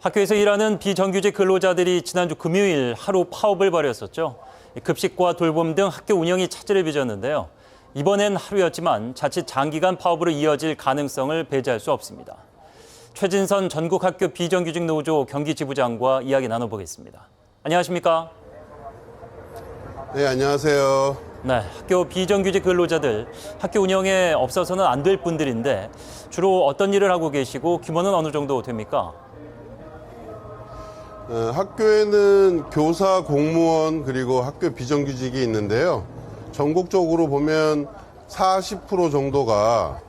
학교에서 일하는 비정규직 근로자들이 지난주 금요일 하루 파업을 벌였었죠. 급식과 돌봄 등 학교 운영이 차질을 빚었는데요. 이번엔 하루였지만 자칫 장기간 파업으로 이어질 가능성을 배제할 수 없습니다. 최진선 전국학교 비정규직 노조 경기지부장과 이야기 나눠보겠습니다. 안녕하십니까? 네, 안녕하세요. 네, 학교 비정규직 근로자들, 학교 운영에 없어서는 안 될 분들인데 주로 어떤 일을 하고 계시고 규모는 어느 정도 됩니까? 학교에는 교사, 공무원, 그리고 학교 비정규직이 있는데요. 전국적으로 보면 40% 정도가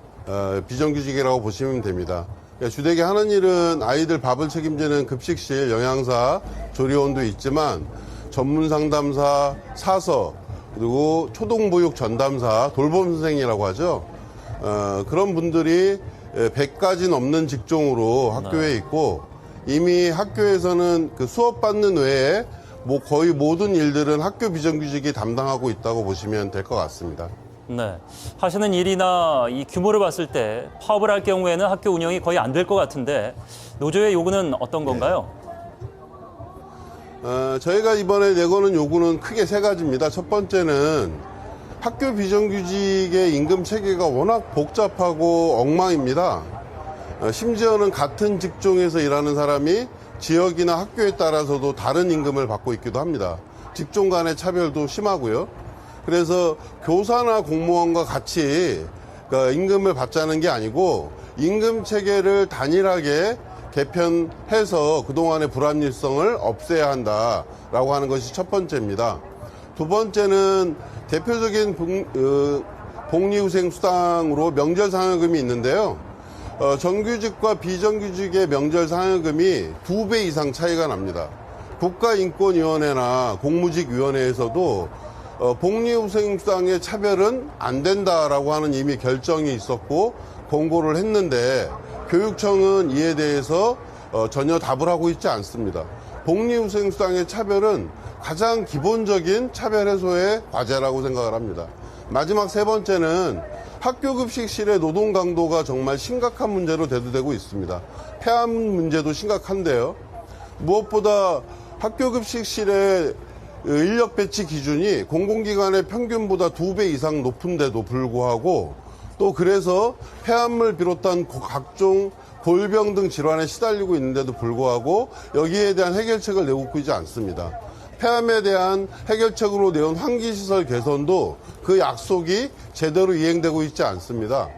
비정규직이라고 보시면 됩니다. 주되게 하는 일은 아이들 밥을 책임지는 급식실, 영양사, 조리원도 있지만 전문 상담사, 사서, 그리고 초등보육 전담사, 돌봄 선생이라고 하죠. 그런 분들이 100가지 넘는 직종으로 학교에 있고 이미 학교에서는 그 수업받는 외에 거의 모든 일들은 학교 비정규직이 담당하고 있다고 보시면 될 것 같습니다. 네, 하시는 일이나 이 규모를 봤을 때 파업을 할 경우에는 학교 운영이 거의 안 될 것 같은데 노조의 요구는 어떤 건가요? 저희가 이번에 내거는 요구는 크게 세 가지입니다. 첫 번째는 학교 비정규직의 임금 체계가 워낙 복잡하고 엉망입니다. 심지어는 같은 직종에서 일하는 사람이 지역이나 학교에 따라서도 다른 임금을 받고 있기도 합니다. 직종 간의 차별도 심하고요. 그래서 교사나 공무원과 같이 임금을 받자는 게 아니고 임금 체계를 단일하게 개편해서 그동안의 불합리성을 없애야 한다라고 하는 것이 첫 번째입니다. 두 번째는 대표적인 복리후생수당으로 명절상여금이 있는데요. 정규직과 비정규직의 명절상여금이 2배 이상 차이가 납니다. 국가인권위원회나 공무직위원회에서도 복리후생수당의 차별은 안 된다라고 하는 이미 결정이 있었고 공고를 했는데 교육청은 이에 대해서 전혀 답을 하고 있지 않습니다. 복리후생수당의 차별은 가장 기본적인 차별 해소의 과제라고 생각을 합니다. 마지막 세 번째는 학교급식실의 노동 강도가 정말 심각한 문제로 대두되고 있습니다. 폐암 문제도 심각한데요. 무엇보다 학교급식실의 인력 배치 기준이 공공기관의 평균보다 2배 이상 높은데도 불구하고 또 그래서 폐암을 비롯한 각종 골병 등 질환에 시달리고 있는데도 불구하고 여기에 대한 해결책을 내놓고 있지 않습니다. 폐암에 대한 해결책으로 내온 환기시설 개선도 그 약속이 제대로 이행되고 있지 않습니다.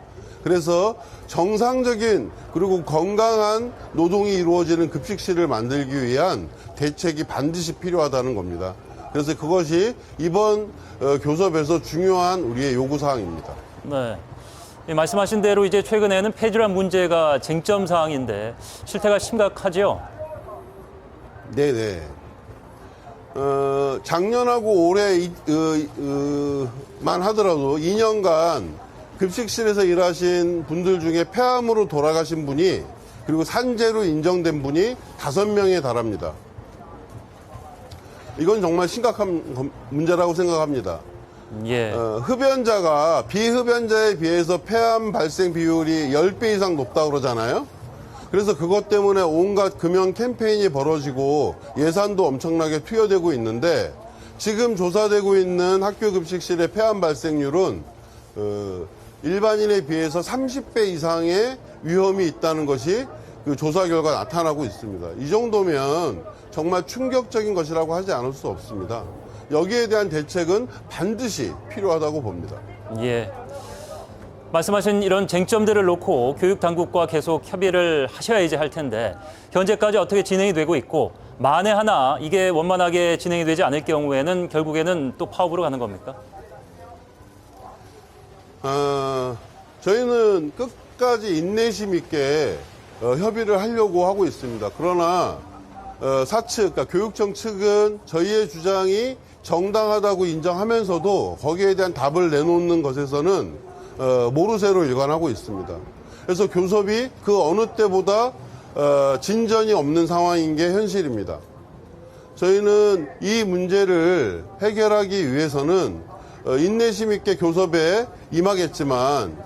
그래서 정상적인 그리고 건강한 노동이 이루어지는 급식실을 만들기 위한 대책이 반드시 필요하다는 겁니다. 그래서 그것이 이번 교섭에서 중요한 우리의 요구사항입니다. 네. 말씀하신 대로 이제 최근에는 폐질환 문제가 쟁점 사항인데 실태가 심각하죠? 네네. 작년하고 올해만 하더라도 2년간 급식실에서 일하신 분들 중에 폐암으로 돌아가신 분이 그리고 산재로 인정된 분이 5명에 달합니다. 이건 정말 심각한 문제라고 생각합니다. 예. 흡연자가 비흡연자에 비해서 폐암 발생 비율이 10배 이상 높다고 그러잖아요. 그래서 그것 때문에 온갖 금연 캠페인이 벌어지고 예산도 엄청나게 투여되고 있는데 지금 조사되고 있는 학교 급식실의 폐암 발생률은 일반인에 비해서 30배 이상의 위험이 있다는 것이 그 조사 결과 나타나고 있습니다. 이 정도면 정말 충격적인 것이라고 하지 않을 수 없습니다. 여기에 대한 대책은 반드시 필요하다고 봅니다. 예. 말씀하신 이런 쟁점들을 놓고 교육당국과 계속 협의를 하셔야지 할 텐데 현재까지 어떻게 진행이 되고 있고 만에 하나 이게 원만하게 진행이 되지 않을 경우에는 결국에는 또 파업으로 가는 겁니까? 저희는 끝까지 인내심 있게 협의를 하려고 하고 있습니다. 그러나 사측, 그러니까 교육청 측은 저희의 주장이 정당하다고 인정하면서도 거기에 대한 답을 내놓는 것에서는 모르쇠로 일관하고 있습니다. 그래서 교섭이 그 어느 때보다 진전이 없는 상황인 게 현실입니다. 저희는 이 문제를 해결하기 위해서는 인내심 있게 교섭에 임하겠지만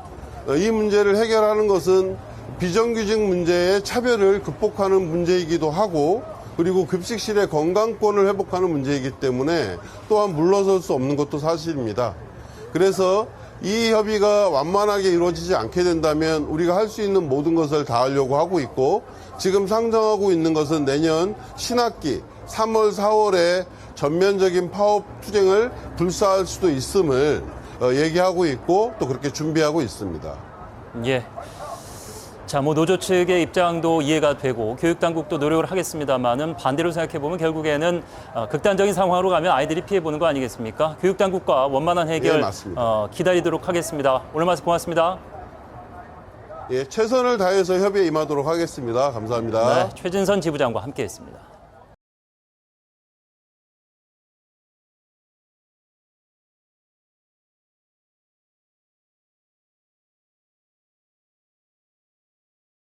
이 문제를 해결하는 것은 비정규직 문제의 차별을 극복하는 문제이기도 하고 그리고 급식실의 건강권을 회복하는 문제이기 때문에 또한 물러설 수 없는 것도 사실입니다. 그래서 이 협의가 완만하게 이루어지지 않게 된다면 우리가 할 수 있는 모든 것을 다 하려고 하고 있고 지금 상정하고 있는 것은 내년 신학기 3월, 4월에 전면적인 파업 투쟁을 불사할 수도 있음을 얘기하고 있고 또 그렇게 준비하고 있습니다. 예. 자, 노조 측의 입장도 이해가 되고 교육당국도 노력을 하겠습니다만은 반대로 생각해보면 결국에는 극단적인 상황으로 가면 아이들이 피해보는 거 아니겠습니까? 교육당국과 원만한 해결 맞습니다. 기다리도록 하겠습니다. 오늘 말씀 고맙습니다. 예, 최선을 다해서 협의에 임하도록 하겠습니다. 감사합니다. 네, 최진선 지부장과 함께했습니다.